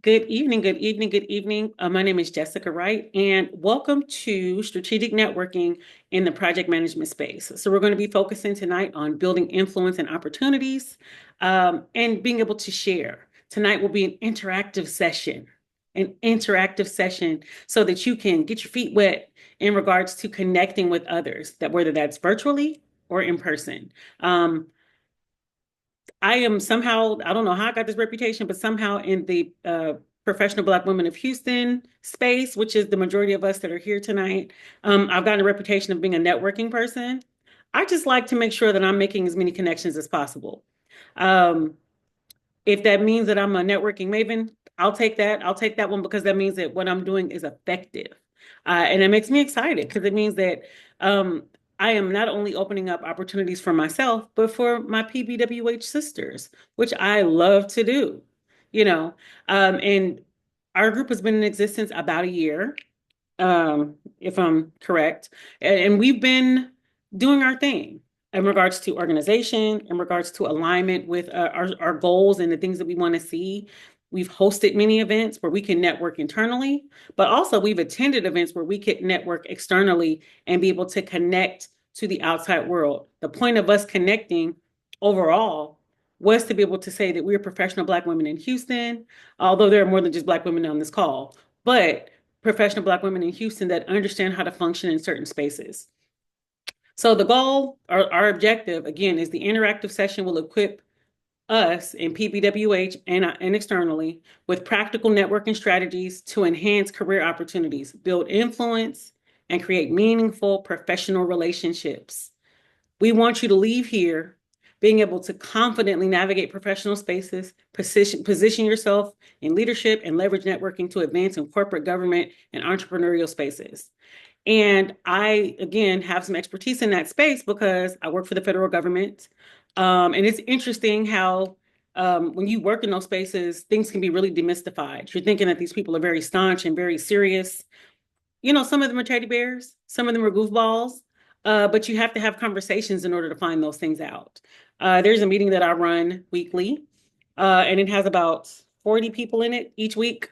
Good evening, good evening, good evening. My name is Jessica Wright, and welcome to Strategic Networking in the Project Management Space. So, we're going to be focusing tonight on building influence and opportunities and being able to share. Tonight will be an interactive session so that you can get your feet wet in regards to connecting with others, that whether that's virtually or in person. Um, I am somehow, I don't know how I got this reputation, but somehow in the professional Black women of Houston space, which is the majority of us that are here tonight, I've gotten a reputation of being a networking person. I just like to make sure that I'm making as many connections as possible. Um, if that means that I'm a networking maven, I'll take that. I'll take that one because that means that what I'm doing is effective. And it makes me excited because it means that um, I am not only opening up opportunities for myself, but for my PBWH sisters, which I love to do, you know. And our group has been in existence about a year, if I'm correct. And we've been doing our thing in regards to organization, in regards to alignment with our goals and the things that we want to see. We've hosted many events where we can network internally, but also we've attended events where we could network externally and be able to connect to the outside world. The point of us connecting overall was to be able to say that we're professional Black women in Houston, although there are more than just Black women on this call, but professional Black women in Houston that understand how to function in certain spaces. So the goal, our objective, again, is the interactive session will equip us in PBWH and externally with practical networking strategies to enhance career opportunities, build influence, and create meaningful professional relationships. We want you to leave here being able to confidently navigate professional spaces, position yourself in leadership, and leverage networking to advance in corporate government and entrepreneurial spaces. And I, again, have some expertise in that space because I work for the federal government. And it's interesting how when you work in those spaces, things can be really demystified. You're thinking that these people are very staunch and very serious. Some of them are teddy bears, some of them are goofballs, but you have to have conversations in order to find those things out. There's a meeting that I run weekly, and it has about 40 people in it each week.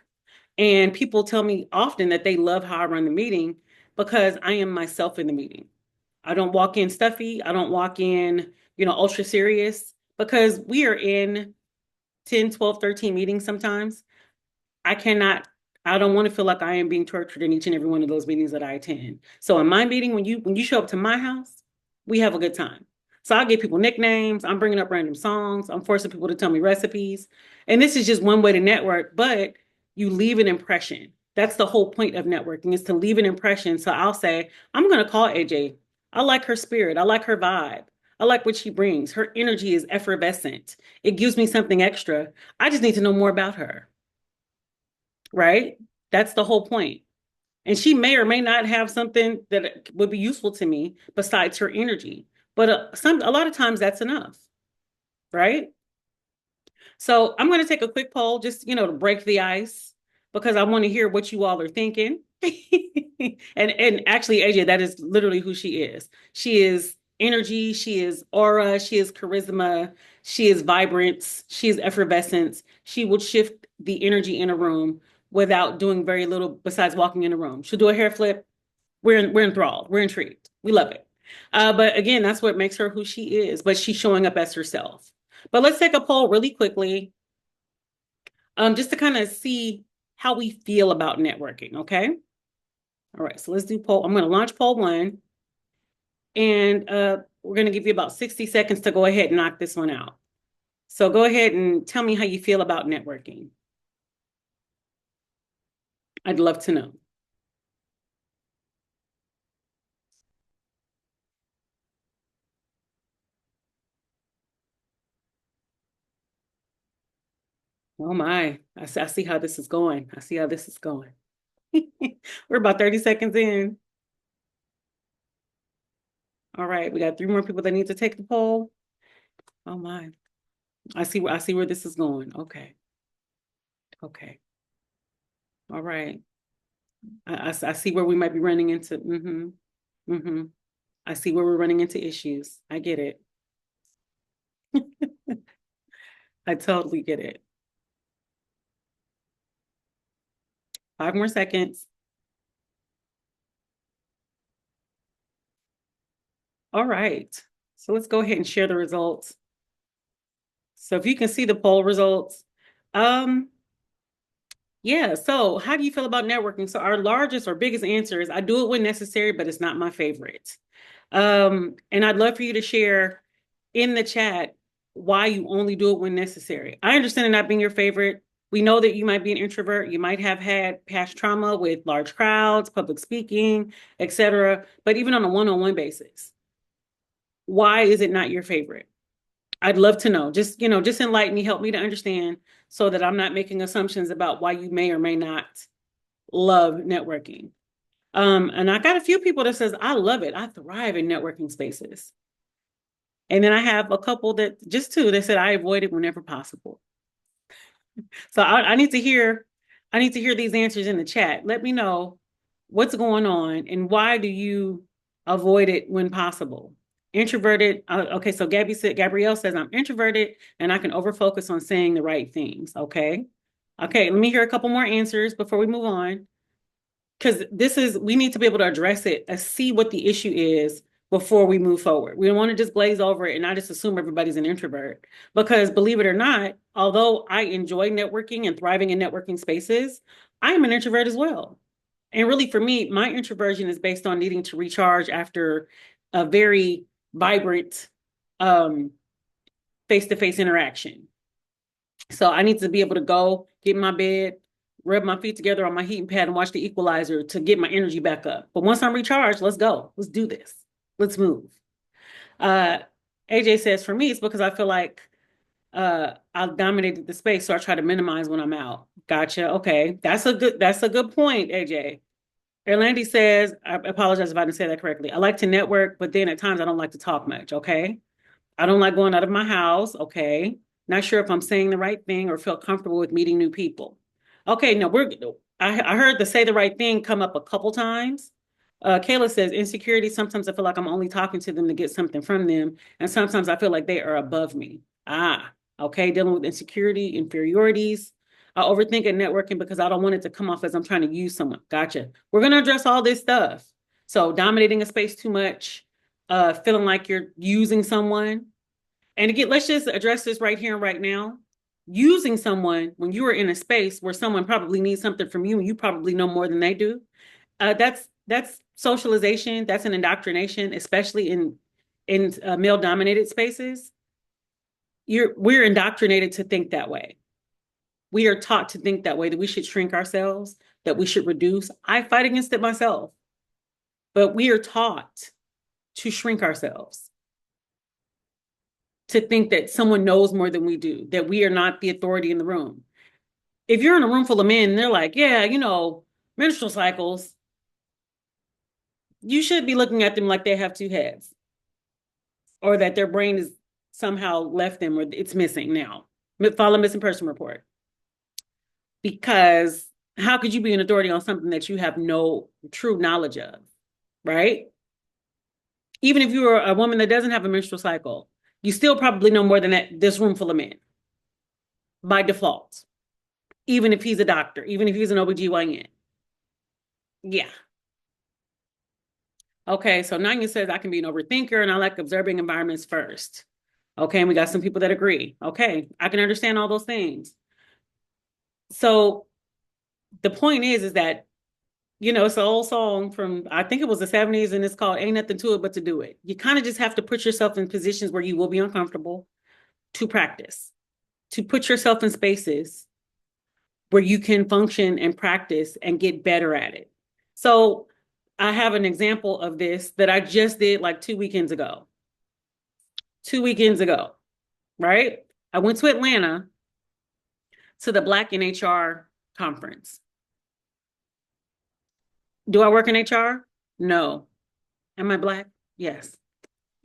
And people tell me often that they love how I run the meeting because I am myself in the meeting. I don't walk in stuffy. I don't walk in, ultra serious because we are in 10, 12, 13 meetings sometimes. I cannot, I don't want to feel like I am being tortured in each and every one of those meetings that I attend. So in my meeting, when you show up to my house, we have a good time. So I give people nicknames, I'm bringing up random songs, I'm forcing people to tell me recipes. And this is just one way to network, but you leave an impression. That's the whole point of networking is to leave an impression. So I'll say, I'm going to call AJ. I like her spirit. I like her vibe. I like what she brings. Her energy is effervescent. It gives me something extra. I just need to know more about her, right? That's the whole point. And she may or may not have something that would be useful to me besides her energy. But a lot of times that's enough, right? So I'm going to take a quick poll just, to break the ice because I want to hear what you all are thinking. And actually, AJ, that is literally who she is. She is energy, she is aura, she is charisma, she is vibrance, she is effervescence. She will shift the energy in a room without doing very little besides walking in a room. She'll do a hair flip. We're enthralled. We're intrigued. We love it. But again, that's what makes her who she is. But she's showing up as herself. But let's take a poll really quickly, just to kind of see how we feel about networking. Okay. All right. So let's do poll. I'm going to launch poll one, and we're going to give you about 60 seconds to go ahead and knock this one out. So go ahead and tell me how you feel about networking. I'd love to know. Oh my, I see how this is going. I see how this is going. We're about 30 seconds in. All right, we got three more people that need to take the poll. Oh my. I see where this is going. Okay. Okay. All right. I see where we might be running into. Mm-hmm. I see where we're running into issues. I get it. I totally get it. 5 more seconds. All right. So let's go ahead and share the results. So if you can see the poll results, um, yeah. So how do you feel about networking? So our largest or biggest answer is I do it when necessary, but it's not my favorite. And I'd love for you to share in the chat why you only do it when necessary. I understand it not being your favorite. We know that you might be an introvert. You might have had past trauma with large crowds, public speaking, etc. But even on a one-on-one basis, why is it not your favorite? I'd love to know. Just enlighten me, help me to understand so that I'm not making assumptions about why you may or may not love networking. And I got a few people that says, I love it. I thrive in networking spaces. And then I have a couple that just two that said I avoid it whenever possible. So I need to hear these answers in the chat. Let me know what's going on and why do you avoid it when possible? Introverted. Okay, so Gabrielle says I'm introverted and I can overfocus on saying the right things. Okay. Okay, let me hear a couple more answers before we move on. Because we need to be able to address it and see what the issue is before we move forward. We don't want to just glaze over it and not just assume everybody's an introvert. Because believe it or not, although I enjoy networking and thriving in networking spaces, I am an introvert as well. And really, for me, my introversion is based on needing to recharge after a very vibrant um, face-to-face interaction. So I need to be able to go get in my bed, rub my feet together on my heating pad and watch the equalizer to get my energy back up. But once I'm recharged, let's go. Let's do this. Let's move. Uh, AJ says, for me, it's because I feel like I've dominated the space, so I try to minimize when I'm out. Gotcha. Okay. That's a good point, AJ. Erlandi says, I apologize if I didn't say that correctly. I like to network, but then at times I don't like to talk much. Okay. I don't like going out of my house. Okay. Not sure if I'm saying the right thing or feel comfortable with meeting new people. Okay. No, I heard the say the right thing come up a couple times. Kayla says insecurity. Sometimes I feel like I'm only talking to them to get something from them. And sometimes I feel like they are above me. Okay. Dealing with insecurity, inferiorities. I overthink at networking because I don't want it to come off as I'm trying to use someone. Gotcha. We're going to address all this stuff. So dominating a space too much, feeling like you're using someone. And again, let's just address this right here and right now. Using someone when you are in a space where someone probably needs something from you and you probably know more than they do, that's socialization. That's an indoctrination, especially in male dominated spaces. We're indoctrinated to think that way. We are taught to think that way, that we should shrink ourselves, that we should reduce. I fight against it myself, but we are taught to shrink ourselves, to think that someone knows more than we do, that we are not the authority in the room. If you're in a room full of men and they're like, yeah, menstrual cycles, you should be looking at them like they have two heads or that their brain is somehow left them or it's missing now. File a missing person report. Because how could you be an authority on something that you have no true knowledge of, right? Even if you're a woman that doesn't have a menstrual cycle, you still probably know more than this room full of men by default, even if he's a doctor, even if he's an OBGYN. Yeah. Okay, so Nanya says I can be an overthinker and I like observing environments first. Okay, and we got some people that agree. Okay, I can understand all those things. So the point is that, it's an old song from, I think it was the 70s, and it's called Ain't Nothing to It But to Do It. You kind of just have to put yourself in positions where you will be uncomfortable to practice, to put yourself in spaces where you can function and practice and get better at it. So I have an example of this that I just did like 2 weekends ago. 2 weekends ago, right? I went to Atlanta to the Black in HR conference. Do I work in HR? No. Am I Black? Yes.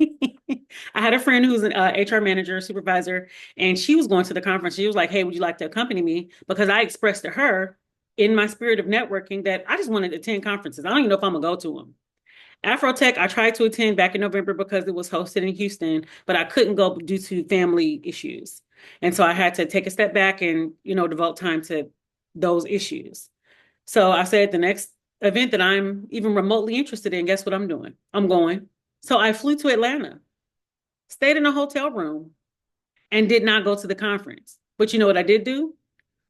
I had a friend who's an HR manager, supervisor, and she was going to the conference. She was like, hey, would you like to accompany me? Because I expressed to her in my spirit of networking that I just wanted to attend conferences. I don't even know if I'm going to go to them. Afrotech, I tried to attend back in November because it was hosted in Houston, but I couldn't go due to family issues. And so I had to take a step back and, devote time to those issues. So I said the next event that I'm even remotely interested in, guess what I'm doing? I'm going. So I flew to Atlanta, stayed in a hotel room, and did not go to the conference. But you know what I did do?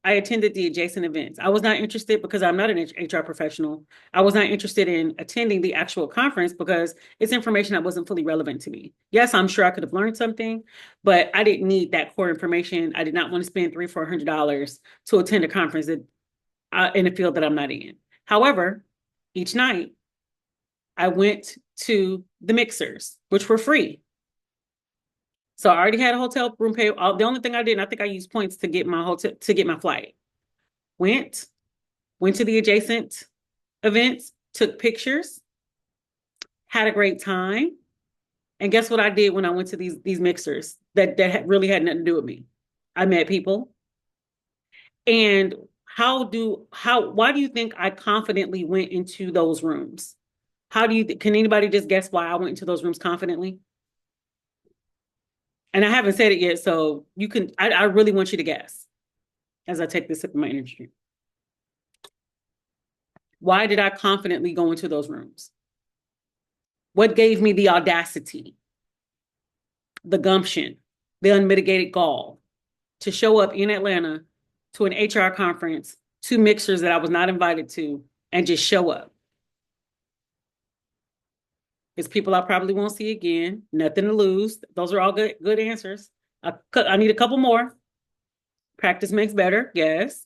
I attended the adjacent events. I was not interested because I'm not an HR professional. I was not interested in attending the actual conference because it's information that wasn't fully relevant to me. Yes, I'm sure I could have learned something, but I didn't need that core information. I did not want to spend $300-400 to attend a conference that in a field that I'm not in. However, each night I went to the mixers, which were free. So I already had a hotel room paid. The only thing I did, I think I used points to get my hotel to get my flight. Went, went to the adjacent events, took pictures, had a great time. And guess what I did when I went to these mixers that really had nothing to do with me? I met people. And why do you think I confidently went into those rooms? Can anybody just guess why I went into those rooms confidently? And I haven't said it yet, so I really want you to guess as I take this sip of my energy drink. Why did I confidently go into those rooms? What gave me the audacity, the gumption, the unmitigated gall to show up in Atlanta to an HR conference, to mixers that I was not invited to, and just show up? It's people I probably won't see again. Nothing to lose. Those are all good answers. I need a couple more. Practice makes better. Yes.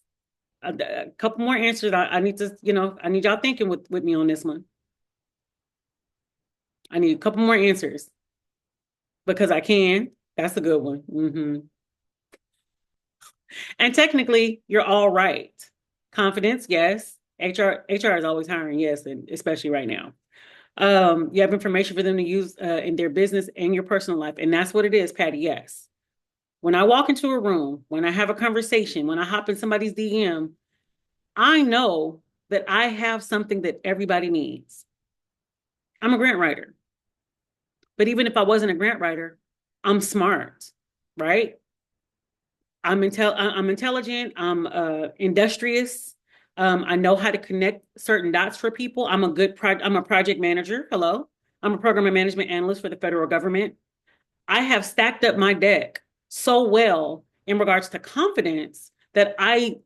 A couple more answers. I need to, I need y'all thinking with me on this one. I need a couple more answers because I can. That's a good one. And technically, you're all right. Confidence, yes. HR is always hiring, yes, and especially right now. You have information for them to use in their business and your personal life, and that's what it is, Patty. Yes. When I walk into a room, when I have a conversation, when I hop in somebody's DM, I know that I have something that everybody needs. I'm a grant writer, but even if I wasn't a grant writer, I'm smart, right? I'm intelligent. I'm industrious. I know how to connect certain dots for people. I'm a project manager. Hello. I'm a program and management analyst for the federal government. I have stacked up my deck so well in regards to confidence that I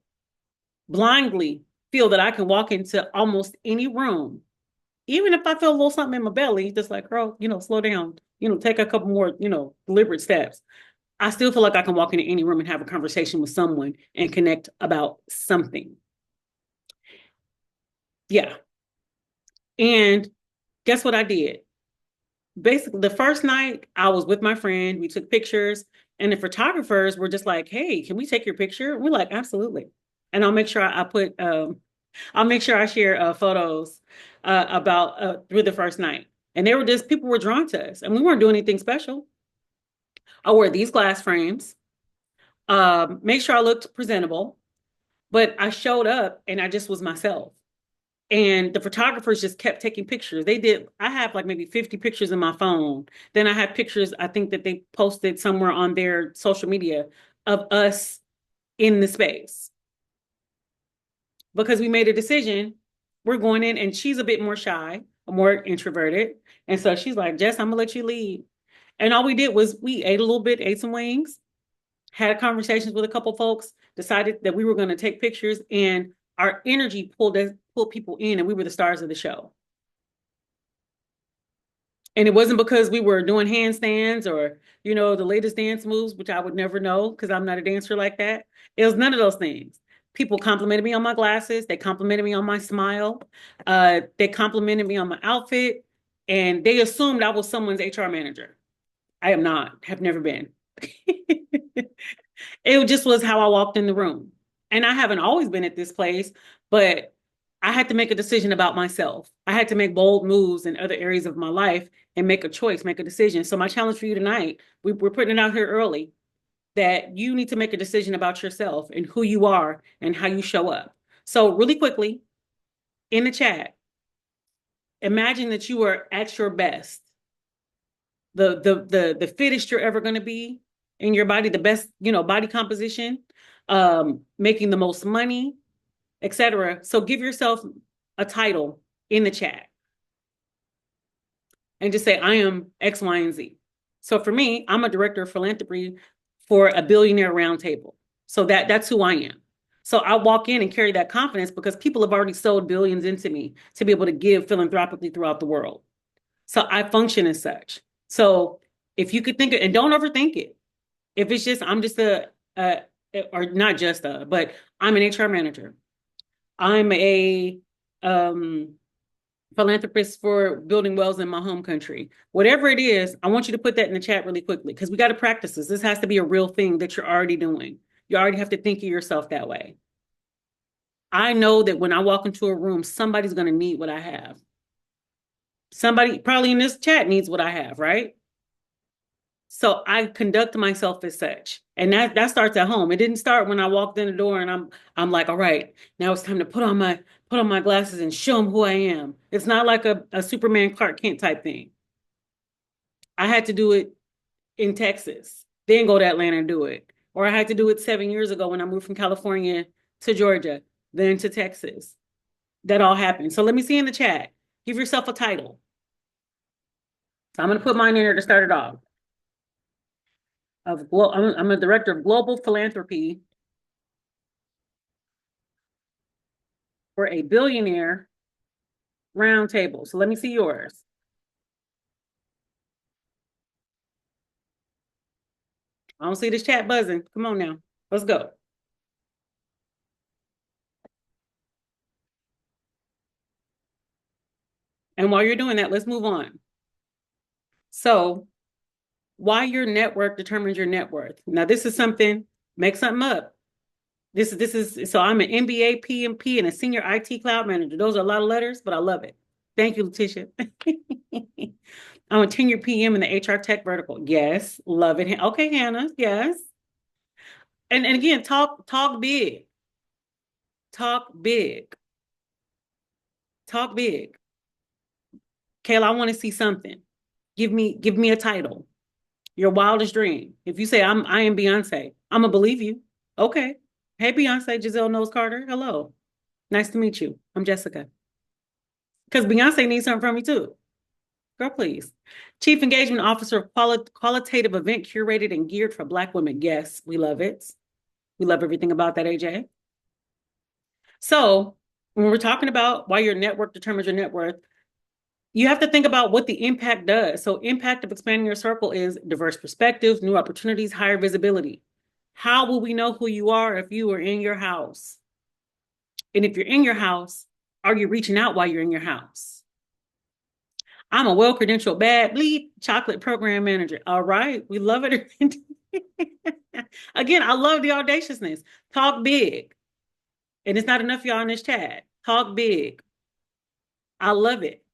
blindly feel that I can walk into almost any room, even if I feel a little something in my belly, just like, girl, slow down, take a couple more, deliberate steps. I still feel like I can walk into any room and have a conversation with someone and connect about something. Yeah. And guess what I did? Basically, the first night I was with my friend, we took pictures, and the photographers were just like, "Hey, can we take your picture?" We're like, "Absolutely." And I'll make sure I share photos about through the first night. And people were drawn to us, and we weren't doing anything special. I wore these glass frames, make sure I looked presentable, but I showed up and I just was myself. And the photographers just kept taking pictures. I have like maybe 50 pictures in my phone. Then I have pictures, I think that they posted somewhere on their social media of us in the space because we made a decision. We're going in, and she's a bit more shy, more introverted. And so she's like, Jess, I'm gonna let you lead. And all we did was we ate a little bit, ate some wings, had conversations with a couple folks, decided that we were going to take pictures, and our energy pulled people in, and we were the stars of the show. And it wasn't because we were doing handstands or, the latest dance moves, which I would never know because I'm not a dancer like that. It was none of those things. People complimented me on my glasses. They complimented me on my smile. They complimented me on my outfit. And they assumed I was someone's HR manager. I am not, have never been. It just was how I walked in the room. And I haven't always been at this place, but I had to make a decision about myself. I had to make bold moves in other areas of my life and make a choice, make a decision. So my challenge for you tonight, we're putting it out here early, that you need to make a decision about yourself and who you are and how you show up. So really quickly, in the chat, imagine that you are at your best, the fittest you're ever going to be in your body, the best, body composition, making the most money, etc. So give yourself a title in the chat and just say, I am X, Y, and Z. So for me, I'm a director of philanthropy for a billionaire roundtable. So that's who I am. So I walk in and carry that confidence because people have already sold billions into me to be able to give philanthropically throughout the world. So I function as such. So if you could think it, and don't overthink it. If it's just, I'm just a or not just but I'm an HR manager. I'm a um, philanthropist for building wells in my home country. Whatever it is, I want you to put that in the chat really quickly because we got to practice this. This has to be a real thing that you're already doing. You already have to think of yourself that way. I know that when I walk into a room, somebody's going to need what I have. Somebody probably in this chat needs what I have, right? So I conduct myself as such. And that starts at home. It didn't start when I walked in the door and I'm like, all right, now it's time to put on my glasses and show them who I am. It's not like a Superman Clark Kent type thing. I had to do it in Texas, then go to Atlanta and do it. Or I had to do it 7 years ago when I moved from California to Georgia, then to Texas. That all happened. So let me see in the chat. Give yourself a title. So I'm going to put mine in there to start it off. I'm a director of global philanthropy for a billionaire roundtable. So let me see yours. I don't see this chat buzzing. Come on now. Let's go. And while you're doing that, let's move on. So, why your network determines your net worth. Now, this is something, make something up. This is so I'm an MBA, PMP, and a senior IT cloud manager. Those are a lot of letters, but I love it. Thank you, Letitia. I'm a tenured PM in the HR tech vertical. Yes, love it. Okay, Hannah. Yes. And again, talk big. Talk big. Talk big. Kayla, I want to see something. Give me a title. Your wildest dream. If you say I am Beyonce, I'm gonna believe you. Okay. Hey Beyonce, Giselle Knowles Carter. Hello. Nice to meet you. I'm Jessica. Because Beyonce needs something from me too. Girl, please. Chief Engagement Officer of Qualitative Event Curated and Geared for Black Women. Yes, we love it. We love everything about that, AJ. So when we're talking about why your network determines your net worth, you have to think about what the impact does. So impact of expanding your circle is diverse perspectives, new opportunities, higher visibility. How will we know who you are if you are in your house? And if you're in your house, are you reaching out while you're in your house? I'm a well-credentialed bad bleep chocolate program manager. All right. We love it. Again, I love the audaciousness. Talk big. And it's not enough y'all in this chat. Talk big. I love it.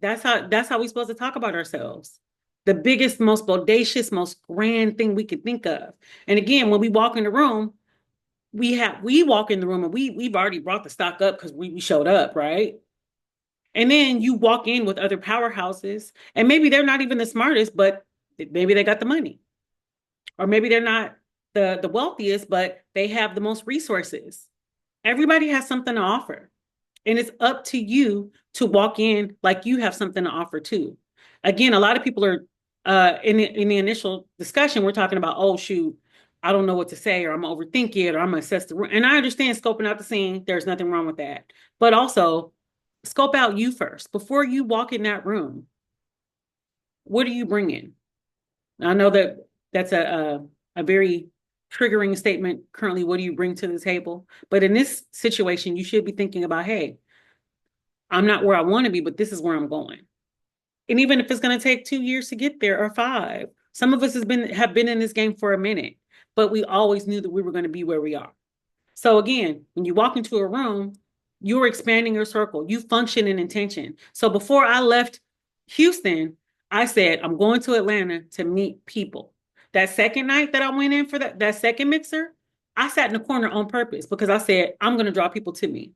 That's how we're supposed to talk about ourselves. The biggest, most bodacious, most grand thing we could think of. And again, when we walk in the room, we walk in the room and we've already brought the stock up because we showed up, right? And then you walk in with other powerhouses, and maybe they're not even the smartest, but maybe they got the money. Or maybe they're not the wealthiest, but they have the most resources. Everybody has something to offer. And it's up to you to walk in like you have something to offer too. Again, a lot of people are in the initial discussion, we're talking about, oh shoot, I don't know what to say, or I'm gonna overthink it, or I'm gonna assess the room. And I understand scoping out the scene. There's nothing wrong with that. But also scope out you first before you walk in that room. What are you bringing? I know that that's a very triggering statement currently. What do you bring to the table? But in this situation, you should be thinking about, hey, I'm not where I want to be, but this is where I'm going. And even if it's going to take 2 years to get there or 5, some of us have been in this game for a minute, but we always knew that we were going to be where we are. So again, when you walk into a room, you're expanding your circle. You function in intention. So before I left Houston, I said, I'm going to Atlanta to meet people. That second night that I went in for that second mixer, I sat in the corner on purpose because I said, I'm going to draw people to me.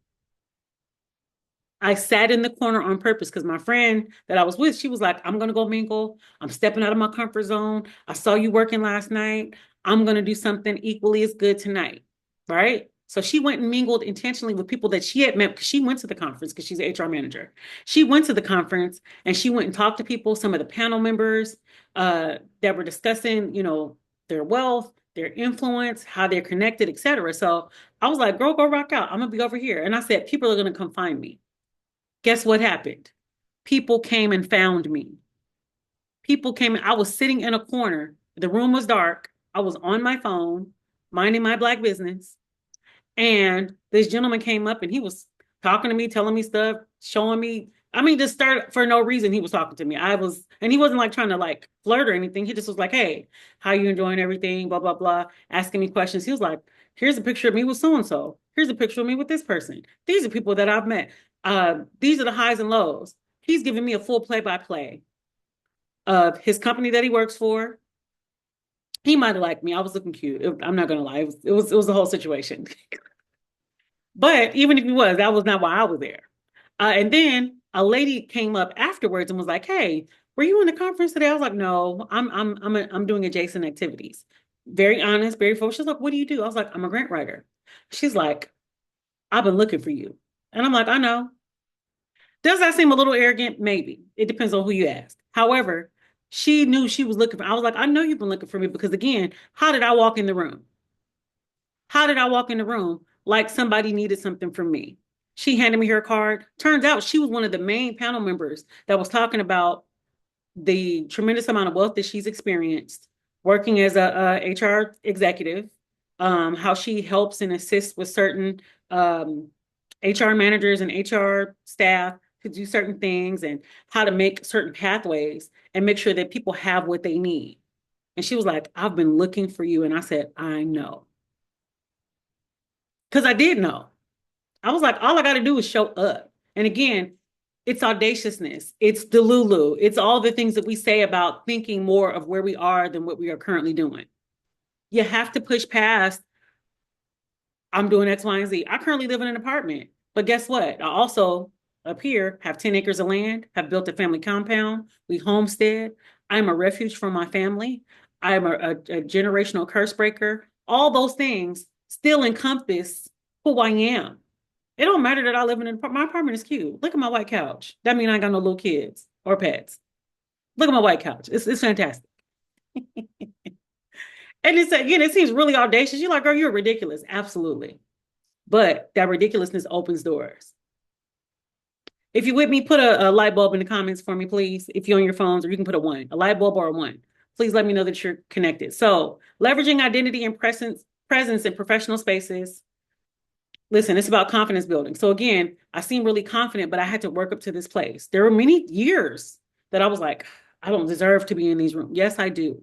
I sat in the corner on purpose because my friend that I was with, she was like, I'm going to go mingle. I'm stepping out of my comfort zone. I saw you working last night. I'm going to do something equally as good tonight. Right. So she went and mingled intentionally with people that she had met because she went to the conference because she's an HR manager. She went to the conference and she went and talked to people, some of the panel members that were discussing, their wealth, their influence, how they're connected, etc. So I was like, girl, go rock out. I'm gonna be over here. And I said, people are gonna come find me. Guess what happened? People came and found me. People came in. I was sitting in a corner. The room was dark. I was on my phone, minding my black business. And this gentleman came up and he was talking to me, telling me stuff, showing me. I mean, just start for no reason. He was talking to me. And he wasn't like trying to like flirt or anything. He just was like, "Hey, how you enjoying everything?" Blah blah blah, asking me questions. He was like, "Here's a picture of me with so and so. Here's a picture of me with this person. These are people that I've met. These are the highs and lows." He's giving me a full play by play of his company that he works for. He might have liked me. I was looking cute. I'm not gonna lie. It was a whole situation. But even if he was, that was not why I was there. And then a lady came up afterwards and was like, "Hey, were you in the conference today?" I was like, "No, I'm doing adjacent activities." Very honest, very focused. She's like, "What do you do?" I was like, "I'm a grant writer." She's like, "I've been looking for you," and I'm like, "I know." Does that seem a little arrogant? Maybe. It depends on who you ask. However, she knew she was looking for. I was like, "I know you've been looking for me because again, how did I walk in the room? How did I walk in the room like somebody needed something from me?" She handed me her card. Turns out she was one of the main panel members that was talking about the tremendous amount of wealth that she's experienced working as a HR executive, how she helps and assists with certain HR managers and HR staff to do certain things and how to make certain pathways and make sure that people have what they need. And she was like, "I've been looking for you." And I said, "I know." Because I did know. I was like, all I got to do is show up. And again, it's audaciousness, it's delulu, it's all the things that we say about thinking more of where we are than what we are currently doing. You have to push past, "I'm doing X, Y, and Z." I currently live in an apartment, but guess what? I also up here have 10 acres of land, have built a family compound. We homestead. I'm a refuge for my family. I'm a generational curse breaker. All those things still encompass who I am. It don't matter that I live in an apartment. My apartment is cute. Look at my white couch. That means I ain't got no little kids or pets. Look at my white couch. It's fantastic. And it's again, it seems really audacious. You're like, "Girl, you're ridiculous." Absolutely. But that ridiculousness opens doors. If you're with me, put a light bulb in the comments for me, please. If you're on your phones, or you can put a one, a light bulb or a one. Please let me know that you're connected. So leveraging identity and presence in professional spaces. Listen, it's about confidence building. So again, I seem really confident, but I had to work up to this place. There were many years that I was like, "I don't deserve to be in these rooms." Yes, I do.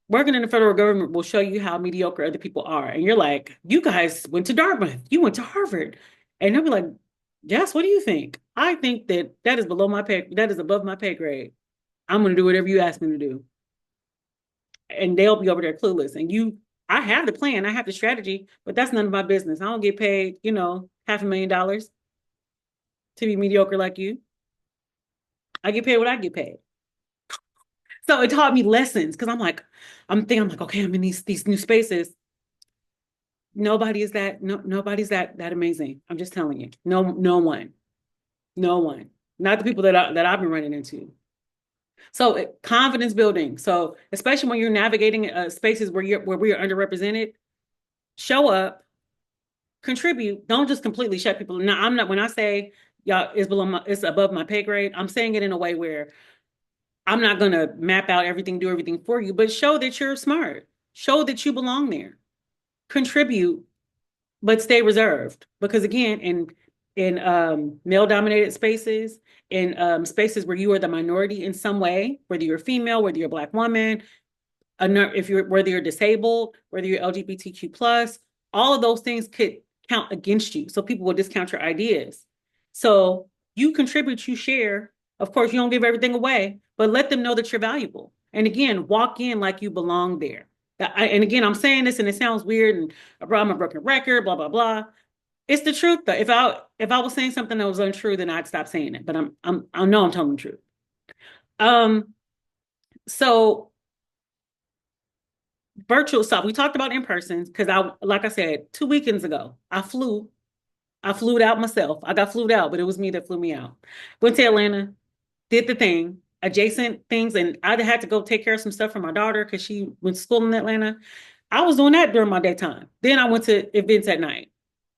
Working in the federal government will show you how mediocre other people are. And you're like, "You guys went to Dartmouth, you went to Harvard." And they'll be like, "Yes, what do you think?" I think that that is below my pay, that is above my pay grade. I'm going to do whatever you ask me to do. And they'll be over there clueless. I have the plan, I have the strategy, but that's none of my business. I don't get paid, $500,000 to be mediocre like you. I get paid what I get paid. So it taught me lessons because I'm like, okay, I'm in these new spaces. Nobody is that no nobody's that amazing. I'm just telling you. No one. No one. Not the people that I've been running into. So confidence building. So especially when you're navigating spaces where we are underrepresented, show up, contribute. Don't just completely shut people. Now I'm not when I say y'all it's above my pay grade, I'm saying it in a way where I'm not gonna map out everything, do everything for you, but show that you're smart. Show that you belong there. Contribute, but stay reserved. Because again, in male dominated spaces, in spaces where you are the minority in some way, whether you're female, whether you're a black woman, if you're whether you're disabled, whether you're LGBTQ plus, all of those things could count against you. So people will discount your ideas. So you contribute, you share. Of course, you don't give everything away, but let them know that you're valuable. And again, walk in like you belong there. And again, I'm saying this and it sounds weird and I'm a broken record, blah, blah, blah. It's the truth though. If I was saying something that was untrue, then I'd stop saying it. But I know I'm telling the truth. Um, so virtual stuff. We talked about in person because like I said, 2 weekends ago, I flew out myself. I got flued out, but it was me that flew me out. Went to Atlanta, did the thing, adjacent things, and I had to go take care of some stuff for my daughter because she went to school in Atlanta. I was doing that during my daytime. Then I went to events at night.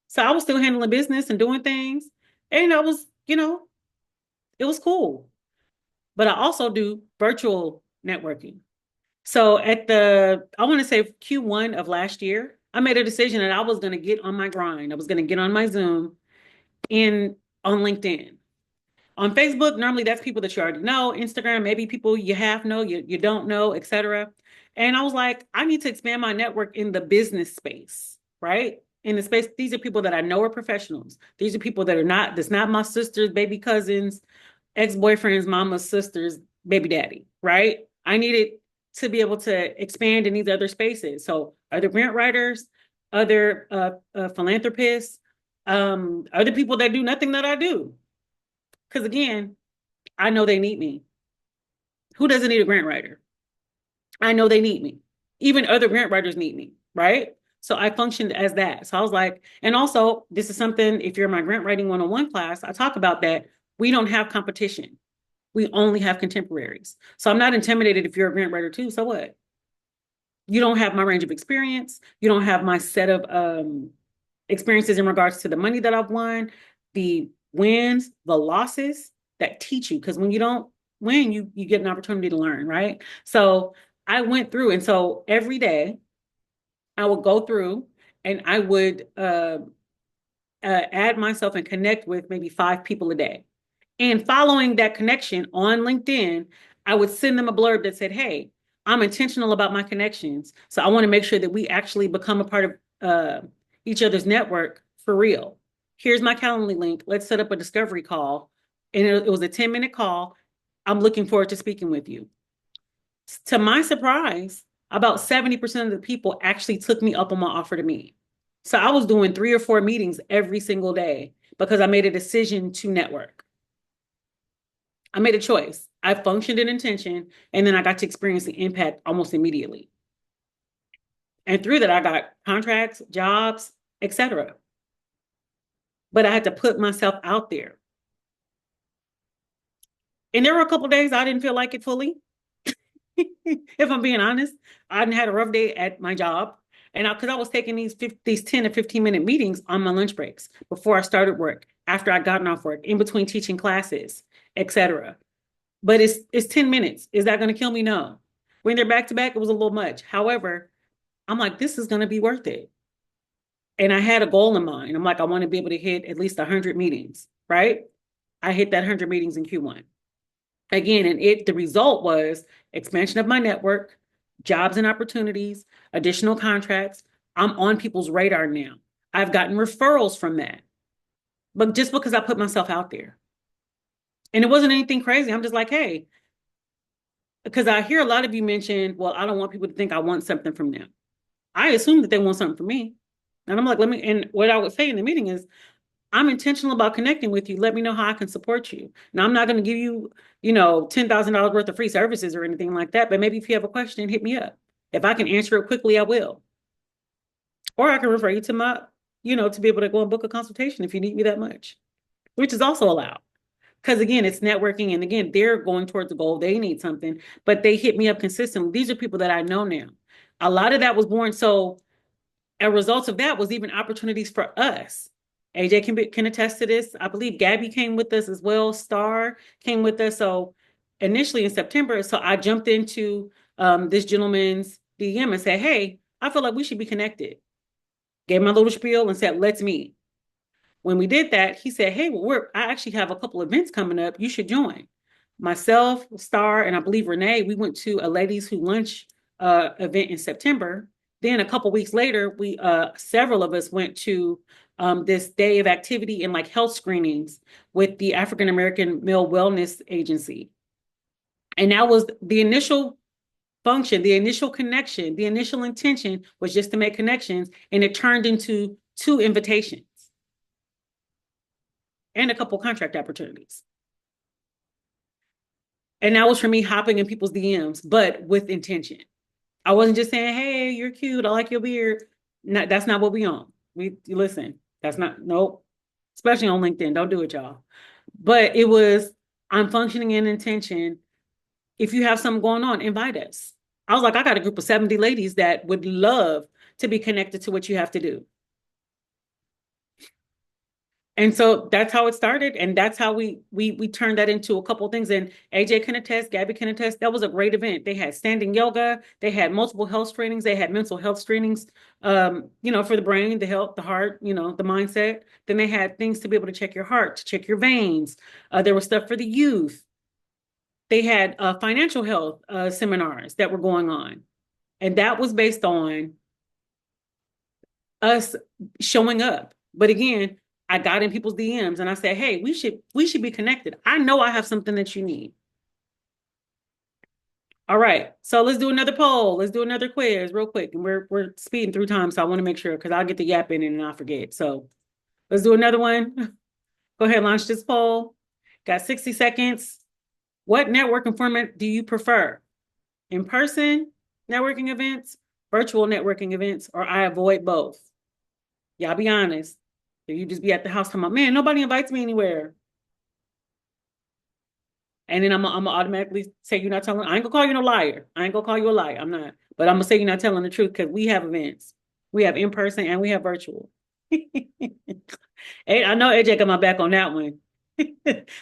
So I was still handling business and doing things. And I was, it was cool. But I also do virtual networking. So I want to say Q1 of last year, I made a decision that I was going to get on my grind. I was going to get on my Zoom in on LinkedIn. On Facebook, normally that's people that you already know. Instagram, maybe people you have know, you don't know, etc. And I was like, I need to expand my network in the business space, right? In the space, these are people that I know are professionals. These are people that are not, that's not my sister's baby cousins, ex-boyfriend's mama's sister's baby daddy, right? I needed to be able to expand in these other spaces. So other grant writers, other philanthropists, other people that do nothing that I do. Because again, I know they need me. Who doesn't need a grant writer? I know they need me. Even other grant writers need me, right? So I functioned as that. So I was like, and also, this is something, if you're in my grant writing 101 class, I talk about that. We don't have competition. We only have contemporaries. So I'm not intimidated if you're a grant writer too. So what? You don't have my range of experience. You don't have my set of experiences in regards to the money that I've won, the wins, the losses that teach you. Because when you don't win, you get an opportunity to learn, right? So I went through, and so every day I would go through and I would add myself and connect with maybe 5 people a day. And following that connection on LinkedIn, I would send them a blurb that said, hey, I'm intentional about my connections. So I want to make sure that we actually become a part of each other's network for real. Here's my Calendly link. Let's set up a discovery call. And it was a 10-minute call. I'm looking forward to speaking with you. To my surprise, about 70% of the people actually took me up on my offer to meet. So I was doing 3 or 4 meetings every single day because I made a decision to network. I made a choice. I functioned in intention, and then I got to experience the impact almost immediately. And through that, I got contracts, jobs, etc. But I had to put myself out there. And there were a couple of days I didn't feel like it fully. If I'm being honest, I had a rough day at my job. And because I was taking these 10 to 15-minute meetings on my lunch breaks before I started work, after I gotten off work, in between teaching classes, etc. But it's 10 minutes. Is that going to kill me? No. When they're back to back, it was a little much. However, I'm like, this is going to be worth it. And I had a goal in mind. I'm like, I want to be able to hit at least 100 meetings, right? I hit that 100 meetings in Q1. Again, and the result was expansion of my network, jobs and opportunities, additional contracts. I'm on people's radar now. I've gotten referrals from that, but just because I put myself out there. And it wasn't anything crazy. I'm just like, hey, because I hear a lot of you mention, well, I don't want people to think I want something from them. I assume that they want something from me. And I'm like, and what I would say in the meeting is, I'm intentional about connecting with you. Let me know how I can support you. Now, I'm not going to give you, $10,000 worth of free services or anything like that. But maybe if you have a question, hit me up. If I can answer it quickly, I will. Or I can refer you to to be able to go and book a consultation if you need me that much, which is also allowed. Because again, it's networking. And again, they're going towards the goal. They need something, but they hit me up consistently. These are people that I know now. A lot of that was born. So a result of that was even opportunities for us. AJ can attest to this. I believe Gabby came with us as well. Star came with us. So initially in September, so I jumped into this gentleman's DM and said, hey, I feel like we should be connected. Gave my little spiel and said, let's meet. When we did that, he said, hey, well, I actually have a couple events coming up. You should join. Myself, Star, and I believe Renee, we went to a ladies who lunch event in September. Then a couple weeks later, we several of us went to this day of activity and like health screenings with the African American Male Wellness Agency. And that was the initial function, the initial connection, the initial intention was just to make connections, and it turned into 2 invitations and a couple contract opportunities. And that was for me hopping in people's DMs, but with intention. I wasn't just saying, hey, you're cute. I like your beard. No, that's not what we on. We listen, that's not, nope. Especially on LinkedIn. Don't do it, y'all. But it was, I'm functioning in intention. If you have something going on, invite us. I was like, I got a group of 70 ladies that would love to be connected to what you have to do. And so that's how it started, and that's how we turned that into a couple of things. And AJ can attest, Gabby can attest. That was a great event. They had standing yoga, they had multiple health trainings, they had mental health trainings, for the brain, the health, the heart, the mindset. Then they had things to be able to check your heart, to check your veins. There was stuff for the youth. They had financial health seminars that were going on, and that was based on us showing up. But again, I got in people's DMs and I said, "Hey, we should be connected. I know I have something that you need." All right, so let's do another poll. Let's do another quiz real quick, and we're speeding through time, so I want to make sure because I'll get the yap in and I'll forget. So let's do another one. Go ahead, launch this poll. Got 60 seconds. What networking format do you prefer? In person networking events, virtual networking events, or I avoid both? Y'all be honest. So you just be at the house talking about, man, nobody invites me anywhere. And then I'm gonna automatically say you're not telling. I ain't gonna call you no liar. I ain't gonna call you a liar. I'm not. But I'm gonna say you're not telling the truth because we have events. We have in person and we have virtual. I know AJ got my back on that one.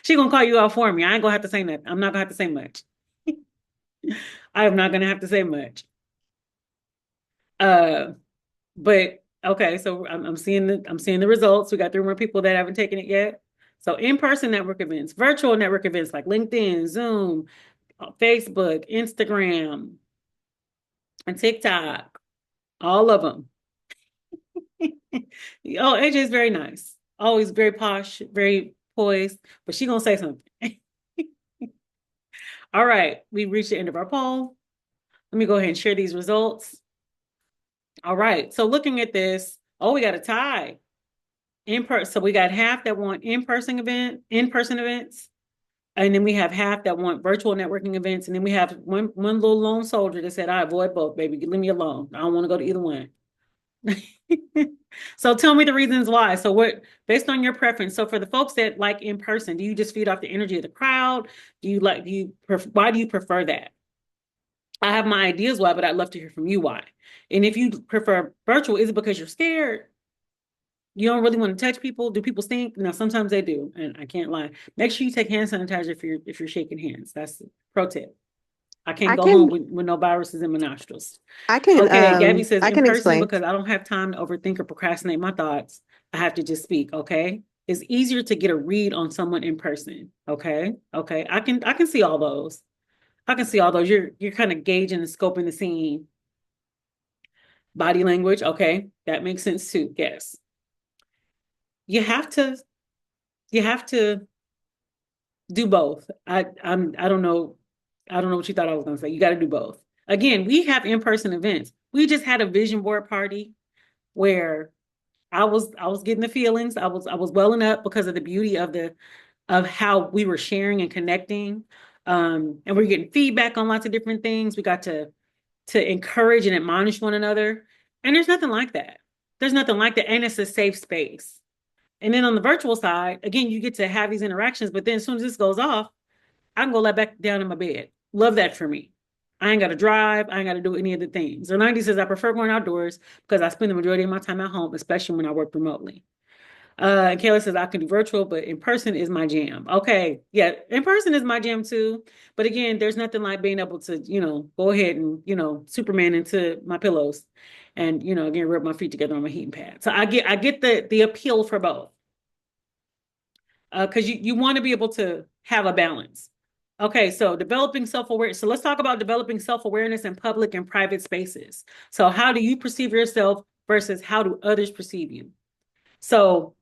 She gonna call you out for me. I ain't gonna have to say nothing. I'm not gonna have to say much. I am not gonna have to say much. Uh, But okay, so I'm seeing the results. We got 3 more people that haven't taken it yet. So in-person network events, virtual network events like LinkedIn, Zoom, Facebook, Instagram, and TikTok, all of them. Oh, AJ is very nice. Always very posh, very poised, but she gonna say something. All right, we reached the end of our poll. Let me go ahead and share these results. All right, so looking at this, oh, we got a tie. In person, so we got half that want in-person events, and then we have half that want virtual networking events, and then we have one little lone soldier that said, "I avoid both, baby. Leave me alone. I don't want to go to either one." So tell me the reasons why. So what, based on your preference? So for the folks that like in person, do you just feed off the energy of the crowd? Why do you prefer that? I have my ideas why, but I'd love to hear from you why. And if you prefer virtual, is it because you're scared? You don't really want to touch people. Do people stink? No, sometimes they do, and I can't lie. Make sure you take hand sanitizer if you're shaking hands. That's the pro tip. I can't I go home can with no viruses in my nostrils. I can Okay, Gabby um says I in can person explain. because I don't have time to overthink or procrastinate my thoughts. I have to just speak. Okay, it's easier to get a read on someone in person. Okay, okay, I can see all those. I can see all those. You're kind of gauging and scoping the scene. Body language. Okay, that makes sense too. Yes, you have to. You have to do both. I don't know. I don't know what you thought I was gonna say. You got to do both. Again, we have in-person events. We just had a vision board party where I was getting the feelings. I was welling up because of the beauty of how we were sharing and connecting. And we're getting feedback on lots of different things. We got to encourage and admonish one another. And there's nothing like that. There's nothing like that. And it's a safe space. And then on the virtual side, again, you get to have these interactions, but then as soon as this goes off, I can go lie back down in my bed. Love that for me. I ain't got to drive. I ain't got to do any of the things. So 90 says I prefer going outdoors because I spend the majority of my time at home, especially when I work remotely. And Kayla says I can do virtual, but in person is my jam. Okay. Yeah, in person is my jam too. But again, there's nothing like being able to, go ahead and, Superman into my pillows and, again, rub my feet together on my heating pad. So I get the appeal for both. Because you want to be able to have a balance. Okay, so developing self-awareness. So let's talk about developing self-awareness in public and private spaces. So how do you perceive yourself versus how do others perceive you? So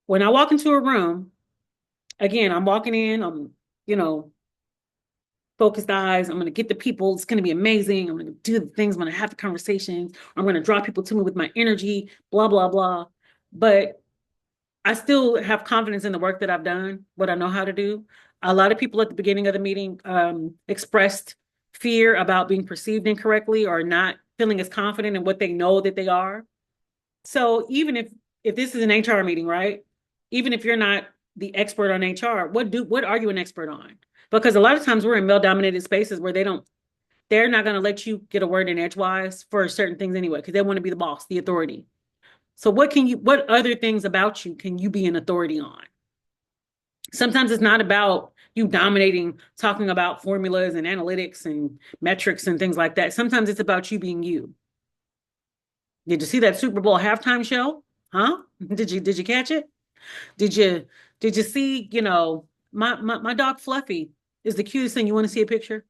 when I walk into a room, again, I'm walking in, I'm, you know, focused eyes. I'm going to get the people. It's going to be amazing. I'm going to do the things. I'm going to have the conversations. I'm going to draw people to me with my energy, blah, blah, blah. But I still have confidence in the work that I've done, what I know how to do. A lot of people at the beginning of the meeting expressed fear about being perceived incorrectly or not feeling as confident in what they know that they are. So even if this is an HR meeting, right? Even if you're not the expert on HR, what are you an expert on? Because a lot of times we're in male dominated spaces where they're not going to let you get a word in edgewise for certain things anyway, because they want to be the boss, the authority. So what other things about you can you be an authority on? Sometimes it's not about you dominating, talking about formulas and analytics and metrics and things like that. Sometimes it's about you being you. Did you see that Super Bowl halftime show? Huh? Did you catch it? Did you did you see, my dog Fluffy is the cutest thing. You want to see a picture?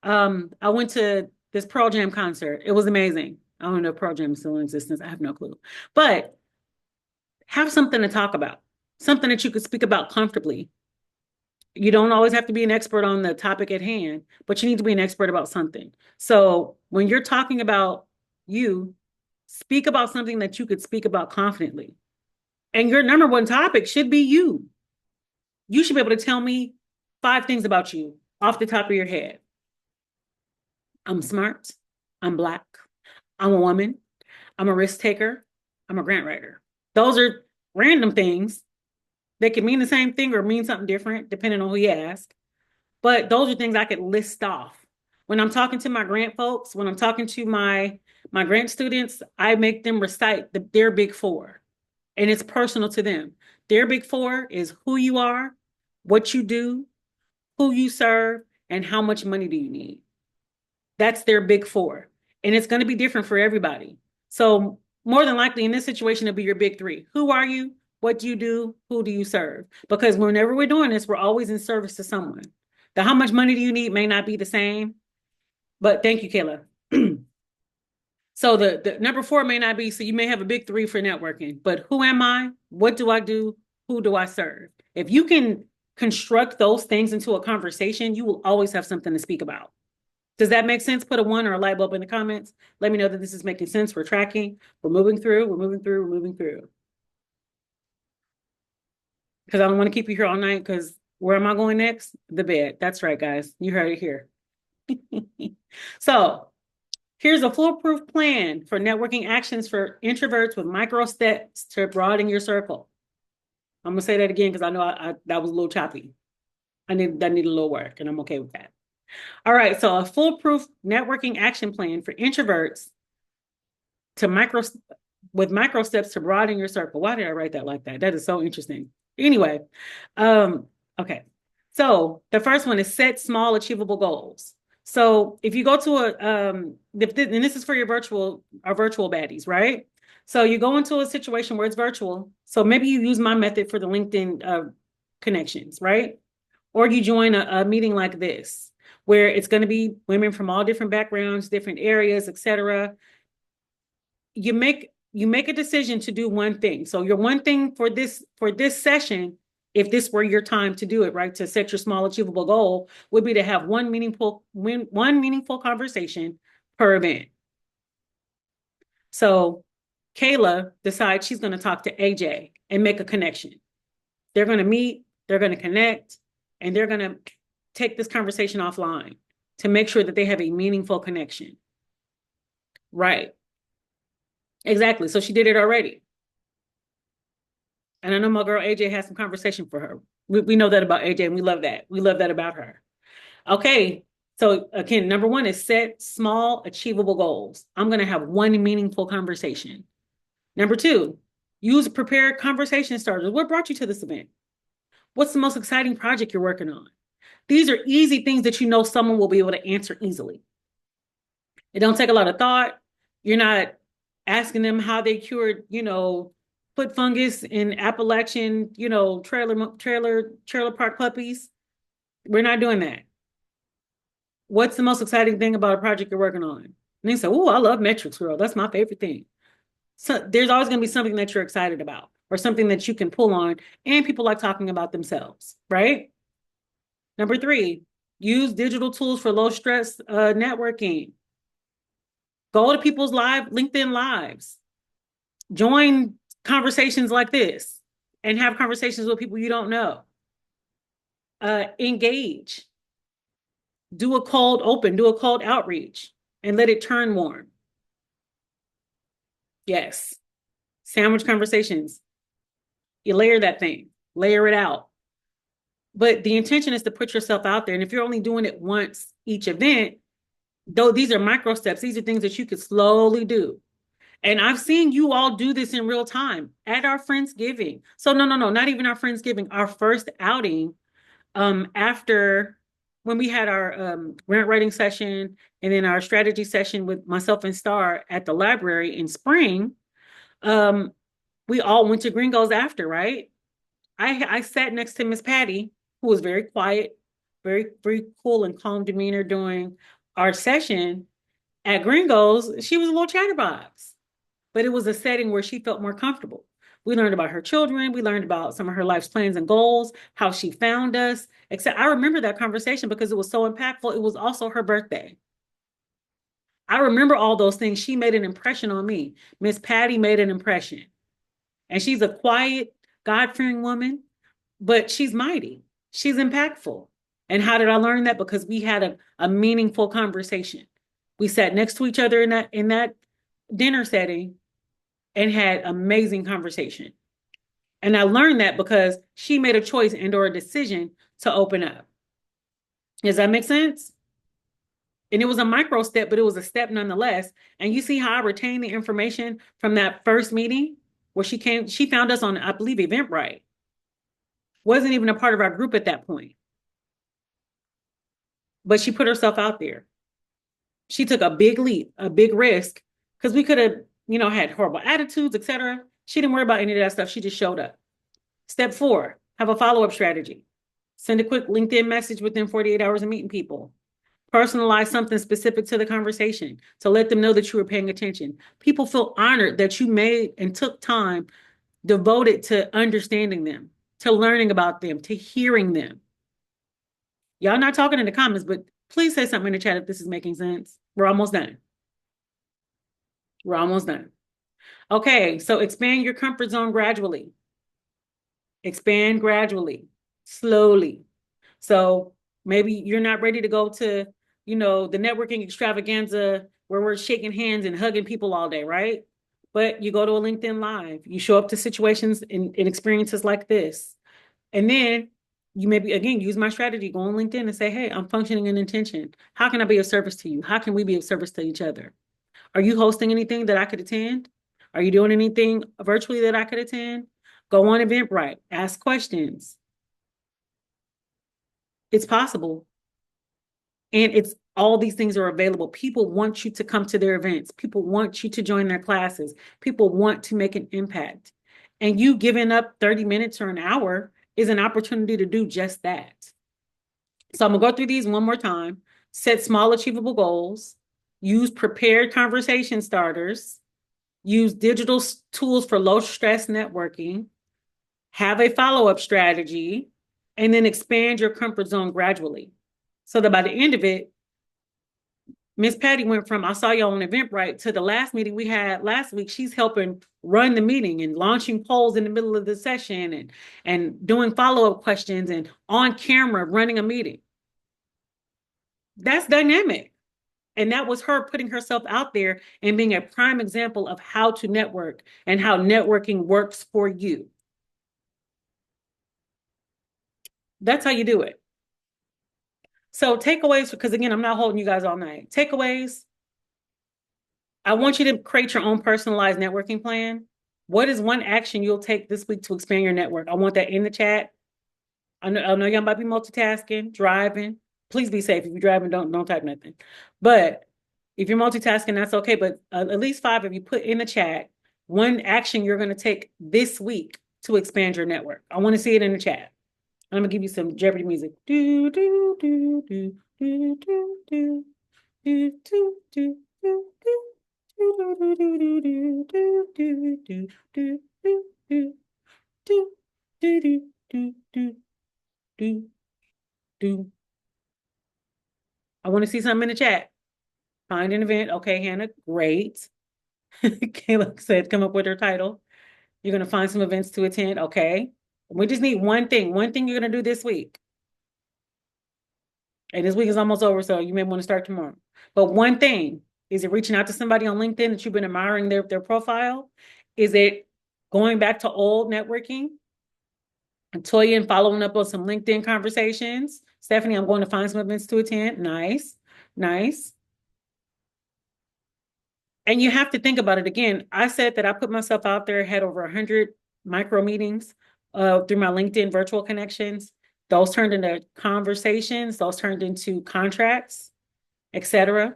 I went to this Pearl Jam concert. It was amazing. I don't know if Pearl Jam is still in existence. I have no clue. But have something to talk about, something that you could speak about comfortably. You don't always have to be an expert on the topic at hand, but you need to be an expert about something. So when you're talking about you, speak about something that you could speak about confidently. And your number one topic should be you. You should be able to tell me 5 things about you off the top of your head. I'm smart. I'm Black. I'm a woman. I'm a risk taker. I'm a grant writer. Those are random things. They can mean the same thing or mean something different, depending on who you ask. But those are things I could list off. When I'm talking to my grant folks, when I'm talking to my grant students, I make them recite their big four. And it's personal to them. Their big four is who you are, what you do, who you serve, and how much money do you need. That's their big four. And it's going to be different for everybody. So more than likely in this situation, it'll be your big three. Who are you? What do you do? Who do you serve? Because whenever we're doing this, we're always in service to someone. The how much money do you need may not be the same, but thank you, Kayla. So the number four may not be, so you may have a big three for networking, but who am I? What do I do? Who do I serve? If you can construct those things into a conversation, you will always have something to speak about. Does that make sense? Put a one or a light bulb in the comments. Let me know that this is making sense. We're tracking. We're moving through. We're moving through. We're moving through. Because I don't want to keep you here all night because where am I going next? The bed. That's right, guys. You heard it here. So here's a foolproof plan for networking actions for introverts with micro steps to broaden your circle. I'm gonna say that again because I know that was a little choppy. That need a little work, and I'm okay with that. All right, so a foolproof networking action plan for introverts to micro steps to broaden your circle. Why did I write that like that? That is so interesting. Anyway, okay. So the first one is set small achievable goals. So if you go to and this is for our virtual baddies, right? So you go into a situation where it's virtual. So maybe you use my method for the LinkedIn connections, right? Or you join a meeting like this, where it's going to be women from all different backgrounds, different areas, etc. You make a decision to do one thing. So your one thing for this session, if this were your time to do it, right, to set your small achievable goal, would be to have one meaningful conversation per event. So Kayla decides she's going to talk to AJ and make a connection. They're going to meet, they're going to connect, and they're going to take this conversation offline to make sure that they have a meaningful connection. Right. Exactly. So she did it already. And I know my girl AJ has some conversation for her. We know that about AJ and we love that. We love that about her. Okay. So again, number one is set small, achievable goals. I'm going to have one meaningful conversation. Number two, use prepared conversation starters. What brought you to this event? What's the most exciting project you're working on? These are easy things that you know someone will be able to answer easily. It don't take a lot of thought. You're not asking them how they cured, foot fungus in Appalachian, trailer park puppies. We're not doing that. What's the most exciting thing about a project you're working on? And they say, oh, I love metrics, girl. That's my favorite thing. So there's always going to be something that you're excited about or something that you can pull on. And people like talking about themselves, right? Number three, use digital tools for low stress networking. Go to people's LinkedIn lives. Join conversations like this and have conversations with people you don't know. Engage. Do a cold open, do a cold outreach, and let it turn warm. Yes. Sandwich conversations. You layer that thing, layer it out. But the intention is to put yourself out there. And if you're only doing it once each event, though these are micro steps, these are things that you could slowly do. And I've seen you all do this in real time at our Friendsgiving. So no, not even our Friendsgiving, our first outing, after when we had our grant writing session and then our strategy session with myself and Star at the library in spring. um, we all went to Gringos after, right? I sat next to Miss Patty, who was very quiet, very cool and calm demeanor during our session at Gringos. She was a little chatterbox, but it was a setting where she felt more comfortable. We learned about her children. We learned about some of her life's plans and goals, how she found us. Except I remember that conversation because it was so impactful. It was also her birthday. I remember all those things. She made an impression on me. Miss Patty made an impression. And she's a quiet, God-fearing woman, but she's mighty. She's impactful. And how did I learn that? Because we had a meaningful conversation. We sat next to each other in that dinner setting and had amazing conversation. And I learned that because she made a choice and or a decision to open up. Does that make sense? And it was a micro step, but it was a step nonetheless. And you see how I retained the information from that first meeting where she found us on, I believe, Eventbrite. Wasn't even a part of our group at that point, but she put herself out there. She took a big leap, a big risk, because we could have, had horrible attitudes, etc. She didn't worry about any of that stuff. She just showed up. Step 4, have a follow-up strategy. Send a quick LinkedIn message within 48 hours of meeting people. Personalize something specific to the conversation to let them know that you were paying attention. People feel honored that you made and took time devoted to understanding them, to learning about them, to hearing them. Y'all not talking in the comments, but please say something in the chat if this is making sense. We're almost done. We're almost done. Okay, so expand your comfort zone gradually. Expand gradually, slowly. So maybe you're not ready to go to, the networking extravaganza where we're shaking hands and hugging people all day, right? But you go to a LinkedIn Live, you show up to situations and experiences like this. And then you maybe, again, use my strategy, go on LinkedIn and say, hey, I'm functioning in intention. How can I be of service to you? How can we be of service to each other? Are you hosting anything that I could attend? Are you doing anything virtually that I could attend? Go on Eventbrite, ask questions. It's possible. And it's all these things are available. People want you to come to their events. People want you to join their classes. People want to make an impact. And you giving up 30 minutes or an hour is an opportunity to do just that. So I'm gonna go through these one more time. Set small, achievable goals. Use prepared conversation starters. Use digital tools for low stress networking. Have a follow-up strategy, and then expand your comfort zone gradually. So that by the end of it, Miss Patty went from, I saw you on Eventbrite, to the last meeting we had last week. She's helping run the meeting and launching polls in the middle of the session and doing follow-up questions and on camera running a meeting. That's dynamic. And that was her putting herself out there and being a prime example of how to network and how networking works for you. That's how you do it. So takeaways, because again, I'm not holding you guys all night. Takeaways, I want you to create your own personalized networking plan. What is one action you'll take this week to expand your network? I want that in the chat. I know y'all might be multitasking, driving. Please be safe. If you're driving, don't type nothing. But if you're multitasking, that's okay. But at least 5 of you put in the chat one action you're going to take this week to expand your network. I want to see it in the chat. I'm gonna give you some Jeopardy music. Do do do do do do do do do do do I want to see something in the chat. Find an event. Okay, Hannah, great. Kayla said, come up with her title. You're going to find some events to attend. Okay. We just need one thing you're going to do this week. And this week is almost over, so you may want to start tomorrow. But one thing, is it reaching out to somebody on LinkedIn that you've been admiring their profile? Is it going back to old networking? And Toya and following up on some LinkedIn conversations. Stephanie, I'm going to find some events to attend. Nice, nice. And you have to think about it again. I said that I put myself out there, had over 100 micro meetings through my LinkedIn virtual connections. Those turned into conversations, those turned into contracts, etc.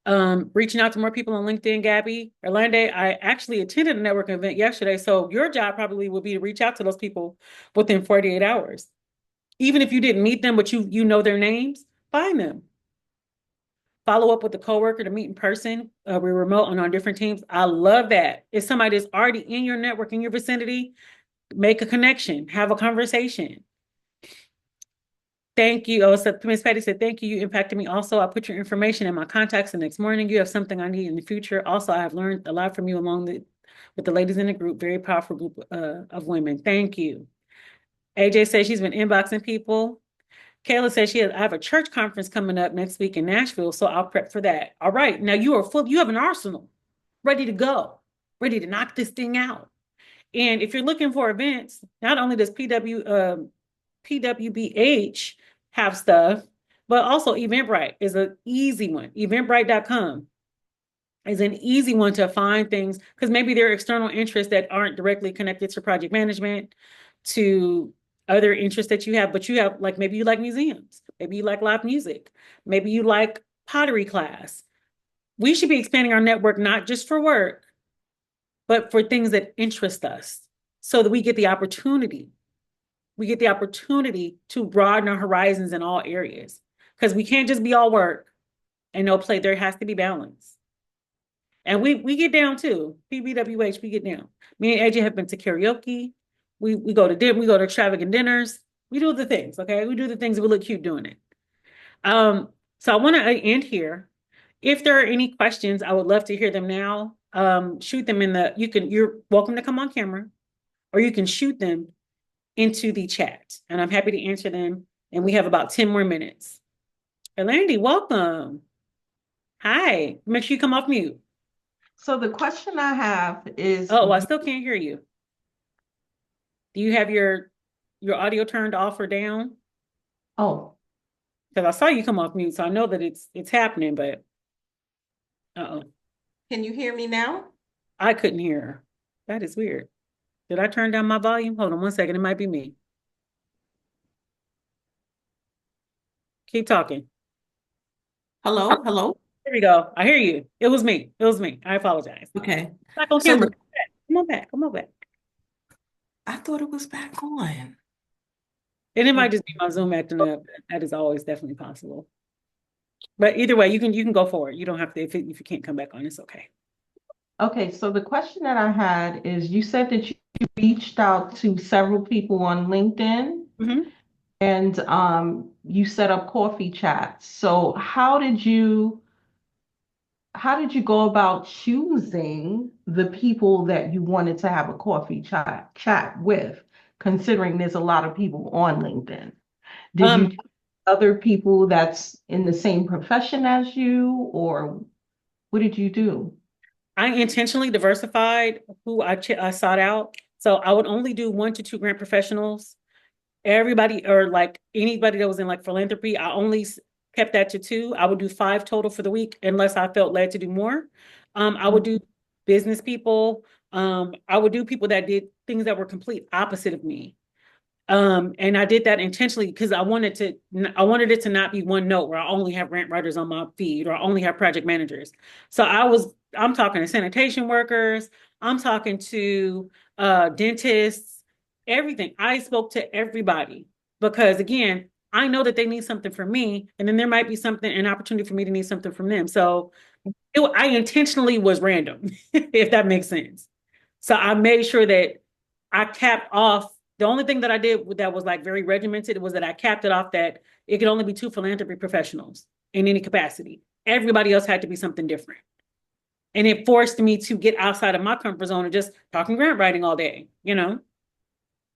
Reaching out to more people on LinkedIn, Gabby. Orlando, I actually attended a networking event yesterday. So your job probably would be to reach out to those people within 48 hours. Even if you didn't meet them, but you know their names, find them. Follow up with a coworker to meet in person. We're remote and on different teams. I love that. If somebody that's already in your network, in your vicinity, make a connection, have a conversation. Thank you. Oh, so Miss Patty said, thank you. You impacted me. Also, I put your information in my contacts the next morning. You have something I need in the future. Also, I have learned a lot from you with the ladies in the group. Very powerful group of women. Thank you. AJ says she's been inboxing people. Kayla says I have a church conference coming up next week in Nashville, so I'll prep for that. All right. Now you have an arsenal ready to go, ready to knock this thing out. And if you're looking for events, not only does PWBH have stuff, but also Eventbrite is an easy one. Eventbrite.com is an easy one to find things because maybe there are external interests that aren't directly connected to project management, to other interests that you have, but you have like maybe you like museums, maybe you like live music, maybe you like pottery class. We should be expanding our network not just for work, but for things that interest us so that we get the opportunity. We get the opportunity to broaden our horizons in all areas because we can't just be all work and no play. There has to be balance. And we get down too. PBWH, we get down. Me and AJ have been to karaoke. We go to dinner, we go to extravagant dinners. We do the things, okay? We do the things, we look cute doing it. So I want to end here. If there are any questions, I would love to hear them now. Shoot them you're welcome to come on camera, or you can shoot them into the chat, and I'm happy to answer them. And we have about 10 more minutes. Orlando, welcome. Hi, make sure you come off mute. So the question I have is, Oh, I still can't hear you. Do you have your audio turned off or down? oh, Because I saw you come off mute, so I know that it's happening, but uh-oh. can you hear me now? I couldn't hear her. That is weird. Did I turn down my volume? Hold on one second. It might be me. Keep talking. Hello, hello. There we go. I hear you. It was me. It was me. I apologize. Okay. Back on So camera. Come on back. Come on back. I thought it was back on. And it might Okay. just be my Zoom acting up. That is always definitely possible. But either way, you can go forward. You don't have to if you can't come back on, it's okay. Okay, so the question that I had is you said that you reached out to several people on LinkedIn Mm-hmm. and you set up coffee chats. So how did you go about choosing the people that you wanted to have a coffee chat with, considering there's a lot of people on LinkedIn? Did Um, you choose other people that's in the same profession as you, or what did you do? I intentionally diversified who I sought out. So I would only do 1 to 2 grant professionals. Everybody or like anybody that was in like philanthropy, I only kept that to 2. I would do 5 total for the week unless I felt led to do more. I would do business people. I would do people that did things that were complete opposite of me. And I did that intentionally because I wanted it to not be one note where I only have grant writers on my feed or I only have project managers. So I'm talking to sanitation workers, I'm talking to dentists, everything. I spoke to everybody because again, I know that they need something from me, and then there might be an opportunity for me to need something from them. So I intentionally was random, if that makes sense. So I made sure that I capped off. The only thing that I did that was like very regimented was that I capped it off that it could only be 2 philanthropy professionals in any capacity. Everybody else had to be something different. And it forced me to get outside of my comfort zone of just talking grant writing all day, you know?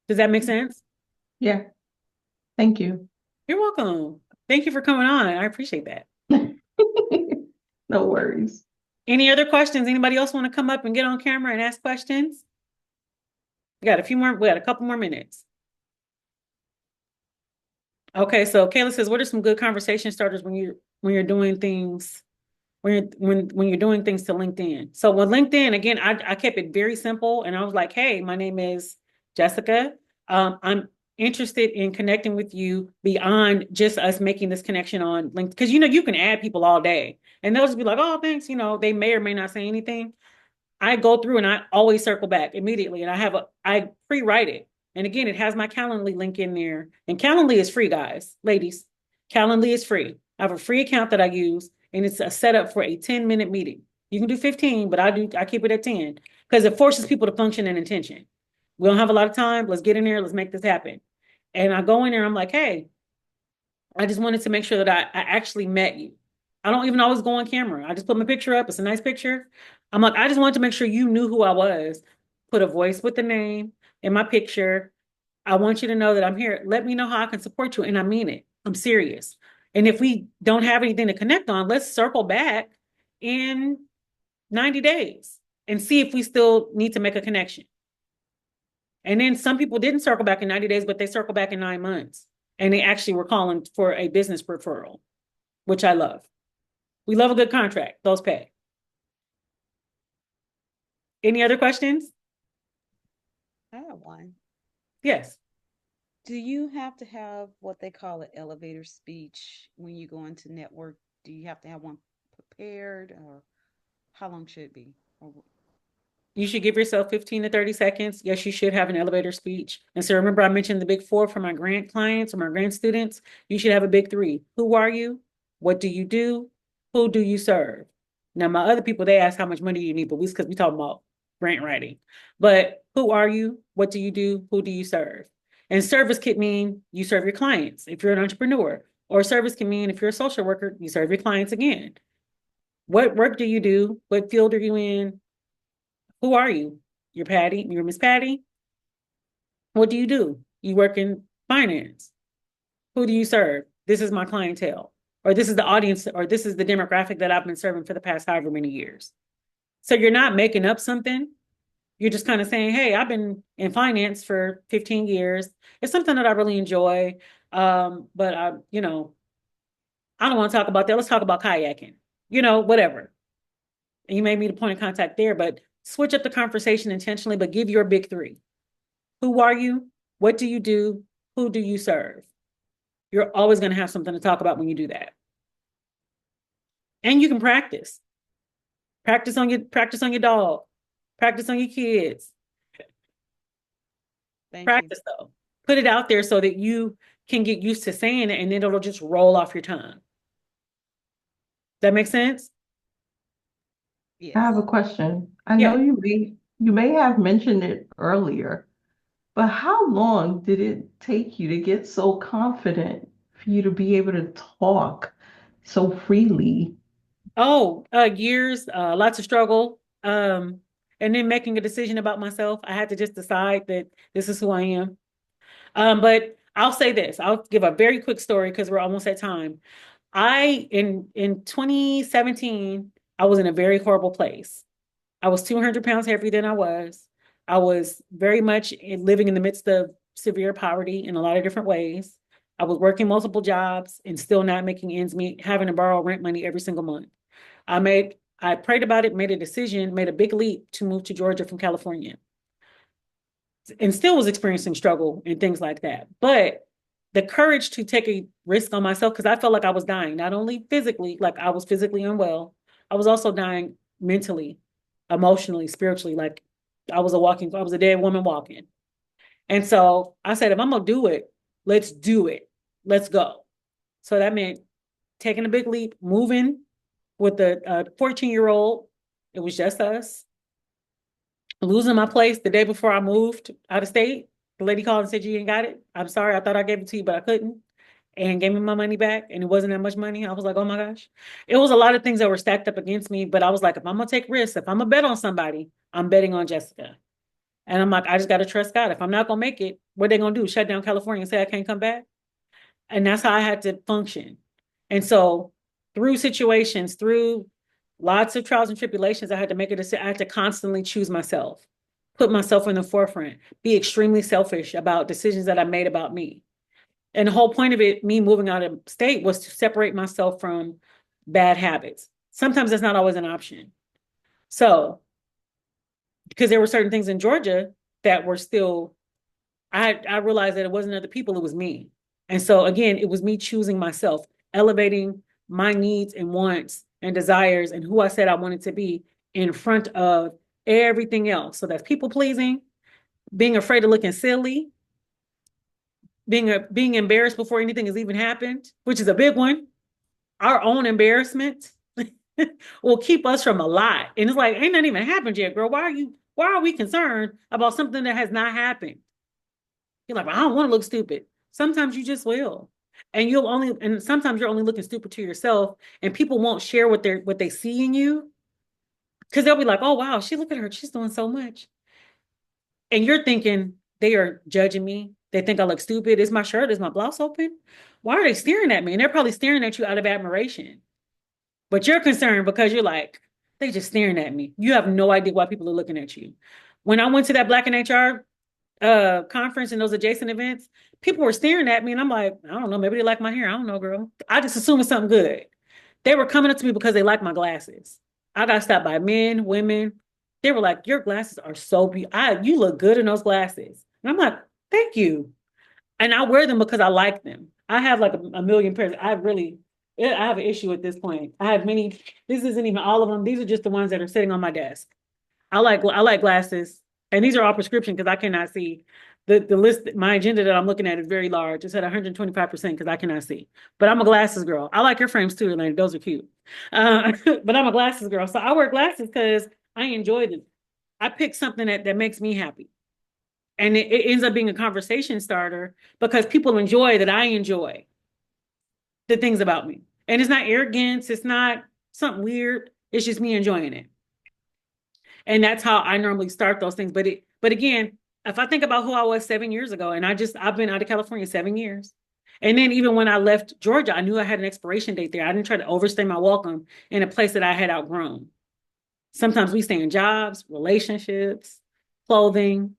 Does that make sense? Yeah, thank you. You're welcome. Thank you for coming on. I appreciate that. No worries. Any other questions? Anybody else want to come up and get on camera and ask questions? We got a couple more minutes. Okay, so Kayla says, what are some good conversation starters when you're doing things when you're doing things to LinkedIn? So with LinkedIn, again, I kept it very simple and I was like, hey, my name is Jessica. I'm interested in connecting with you beyond just us making this connection on LinkedIn. Because you can add people all day and they'll just be like, oh, thanks. They may or may not say anything. I go through and I always circle back immediately and I pre-write it. And again, it has my Calendly link in there. And Calendly is free, guys, ladies. Calendly is free. I have a free account that I use and it's a setup for a 10-minute meeting. You can do 15, but I keep it at 10 because it forces people to function in intention. We don't have a lot of time. Let's get in there. Let's make this happen. And I go in there, I'm like, hey, I just wanted to make sure that I actually met you. I don't even always go on camera. I just put my picture up. It's a nice picture. I'm like, I just wanted to make sure you knew who I was. Put a voice with the name in my picture. I want you to know that I'm here. Let me know how I can support you. And I mean it. I'm serious. And if we don't have anything to connect on, let's circle back in 90 days and see if we still need to make a connection. And then some people didn't circle back in 90 days, but they circle back in 9 months. And they actually were calling for a business referral, which I love. We love a good contract. Those pay. Any other questions? I have one. Yes. Do you have to have what they call an elevator speech when you go into network? Do you have to have one prepared, or how long should it be? Or, You should give yourself 15 to 30 seconds. Yes, you should have an elevator speech. And so remember, I mentioned the big four for my grant clients or my grant students. You should have a big three. Who are you? What do you do? Who do you serve? Now, my other people, they ask how much money you need, but because we talk about grant writing. But who are you? What do you do? Who do you serve? And service could mean you serve your clients if you're an entrepreneur, or service can mean if you're a social worker, you serve your clients again. What work do you do? What field are you in? Who are you? You're Patty. You're Miss Patty. What do you do? You work in finance. Who do you serve? This is my clientele, or this is the audience, or this is the demographic that I've been serving for the past however many years. So you're not making up something. You're just kind of saying, hey, I've been in finance for 15 years. It's something that I really enjoy. But I don't want to talk about that. Let's talk about kayaking, whatever. And you made me the point of contact there, but switch up the conversation intentionally, but give your big three. Who are you? What do you do? Who do you serve? You're always going to have something to talk about when you do that. And you can practice. Practice on your dog. Practice on your kids. thank you. Practice though. Put it out there so that you can get used to saying it and then it'll just roll off your tongue. That makes sense? I have a Yes. question. I know Yeah. you may have mentioned it earlier, but how long did it take you to get so confident for you to be able to talk so freely? Oh, years, lots of struggle. And then making a decision about myself. I had to just decide that this is who I am. But I'll say this. I'll give a very quick story because we're almost at time. In 2017, I was in a very horrible place. I was 200 pounds heavier than I was. I was very much living in the midst of severe poverty in a lot of different ways. I was working multiple jobs and still not making ends meet, having to borrow rent money every single month. I prayed about it, made a decision, made a big leap to move to Georgia from California, and still was experiencing struggle and things like that. But the courage to take a risk on myself, because I felt like I was dying, not only physically, like I was physically unwell, I was also dying mentally, emotionally, spiritually. Like I was a dead woman walking. And so I said, if I'm gonna do it, let's do it. Let's go. So that meant taking a big leap, moving with the 14-year-old. It was just us. Losing my place the day before I moved out of state. The lady called and said, you ain't got it. I'm sorry. I thought I gave it to you, but I couldn't. And gave me my money back. And it wasn't that much money. I was like, oh my gosh. It was a lot of things that were stacked up against me. But I was like, if I'm going to take risks, if I'm going to bet on somebody, I'm betting on Jessica. And I'm like, I just got to trust God. If I'm not going to make it, what are they going to do? Shut down California and say I can't come back? And that's how I had to function. And so through situations, through lots of trials and tribulations, I had to make a decision. I had to constantly choose myself, put myself in the forefront, be extremely selfish about decisions that I made about me. And the whole point of it, me moving out of state, was to separate myself from bad habits. Sometimes that's not always an option. So, because there were certain things in Georgia that were still, I realized that it wasn't other people, it was me. And so again, it was me choosing myself, elevating my needs and wants and desires and who I said I wanted to be in front of everything else. So that's people pleasing, being afraid of looking silly, being embarrassed before anything has even happened, which is a big one. Our own embarrassment will keep us from a lot. And it's like, ain't that even happened yet, girl? Why are we concerned about something that has not happened? You're like, well, I don't want to look stupid. Sometimes you just will. And sometimes you're only looking stupid to yourself, and people won't share what they see in you, because they'll be like, oh wow, look at her, she's doing so much. And you're thinking they are judging me. They think I look stupid. Is my shirt, is my blouse open? Why are they staring at me? And they're probably staring at you out of admiration. But you're concerned because you're like, they just staring at me. You have no idea why people are looking at you. When I went to that Black in HR conference and those adjacent events, people were staring at me, and I'm like, I don't know, maybe they like my hair. I don't know, girl. I just assume it's something good. They were coming up to me because they like my glasses. I got stopped by men, women. They were like, your glasses are so beautiful. You look good in those glasses. And I'm like, thank you. And I wear them because I like them. I have like a million pairs. I have an issue at this point. I have many. This isn't even all of them. These are just the ones that are sitting on my desk. I like glasses, and these are all prescription because I cannot see. The list, my agenda that I'm looking at is very large. It's at 125% because I cannot see. But I'm a glasses girl. I like your frames too, Elaine. Those are cute. But I'm a glasses girl, so I wear glasses because I enjoy them. I pick something that makes me happy, and it ends up being a conversation starter because people enjoy that I enjoy the things about me, and it's not arrogance. It's not something weird. It's just me enjoying it. And that's how I normally start those things. But again, if I think about who I was 7 years ago, and I've been out of California 7 years. And then even when I left Georgia, I knew I had an expiration date there. I didn't try to overstay my welcome in a place that I had outgrown. Sometimes we stay in jobs, relationships, clothing,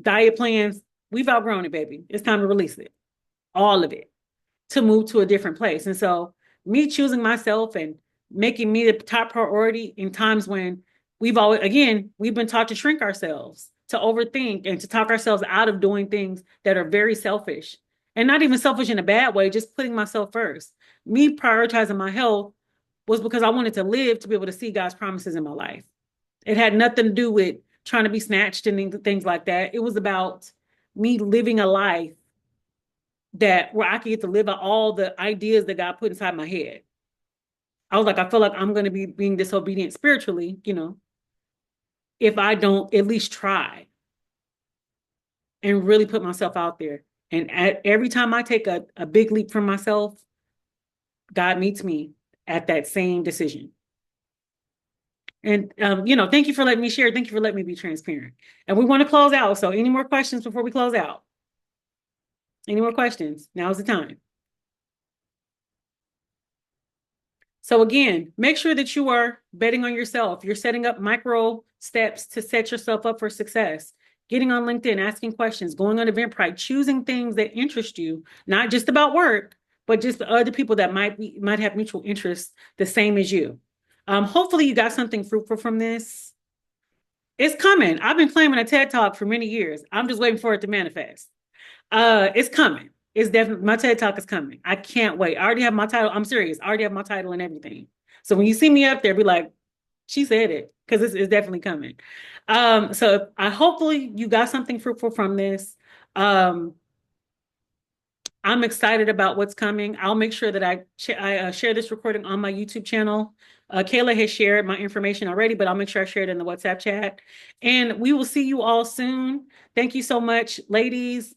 diet plans. We've outgrown it, baby. It's time to release it, all of it, to move to a different place. And so me choosing myself and making me the top priority in times when we've been taught to shrink ourselves, to overthink, and to talk ourselves out of doing things that are very selfish, and not even selfish in a bad way, just putting myself first. Me prioritizing my health was because I wanted to live to be able to see God's promises in my life. It had nothing to do with trying to be snatched and things like that. It was about me living a life that where I could get to live out all the ideas that God put inside my head. I was like, I feel like I'm going to be being disobedient spiritually, if I don't at least try and really put myself out there. And every time I take a big leap from myself, God meets me at that same decision. And, thank you for letting me share. Thank you for letting me be transparent. And we want to close out. So any more questions before we close out? Any more questions? Now's the time. So again, make sure that you are betting on yourself. You're setting up micro steps to set yourself up for success. Getting on LinkedIn, asking questions, going on Eventbrite, choosing things that interest you, not just about work, but just other people that might have mutual interests the same as you. Hopefully you got something fruitful from this. It's coming. I've been claiming a TED Talk for many years. I'm just waiting for it to manifest. It's coming. It's definitely, my TED Talk is coming. I can't wait. I already have my title. I'm serious. I already have my title and everything. So when you see me up there, be like, she said it, because it's definitely coming. So I hopefully you got something fruitful from this. I'm excited about what's coming. I'll make sure that I share this recording on my YouTube channel. Kayla has shared my information already, but I'll make sure I share it in the WhatsApp chat. And we will see you all soon. Thank you so much, ladies.